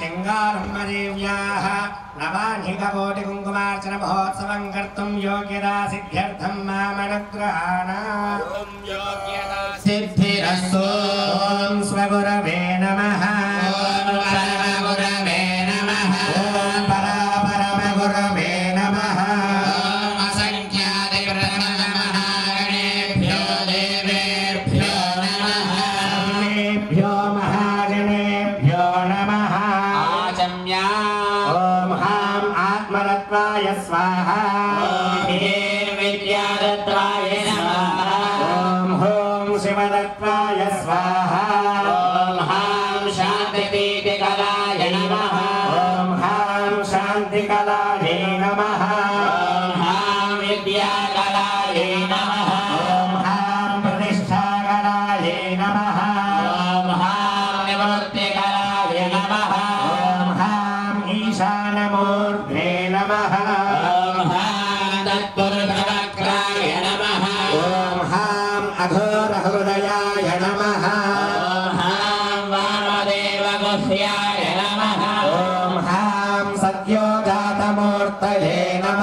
चंगारम्मदेव्याः नवाह्निककोटिकुङ्कुमार्चन महोत्सवं कर्तुं योग्यता सिद्ध्यर्थं मामनुग्रहाणा सिद्धिरस्तु ॐ स्वगुरवे नमः परमगुरवे नमः परमगुरवे नमः असंख्यादिकृतः नमः गणेभ्यो देवेभ्यो नमः सर्वेभ्यो महागणेभ्यो नमः आचम्या ॐ हां आत्मरत्वाय स्वाहा विद्यादत्ताय नमः ॐ हों शिवदत्ताय स्वाहा ॐ हां शान्तिदीपिकलाय नमः ॐ हां शान्तिकलायै नमः ॐ हां विद्याकलायै नमः ॐ हां प्रतिष्ठाकलायै नमः ॐ हां निवृत्तिकलायै नमः ॐ हां ईशानमूर्ते नमः ॐ हां तत्पुरुषवक्राय नमः ॐ हां अघोरहृदयाय नमः ॐ हां वामदेवगुह्याय नमः ॐ हां सद्योजातमूर्तये नमः।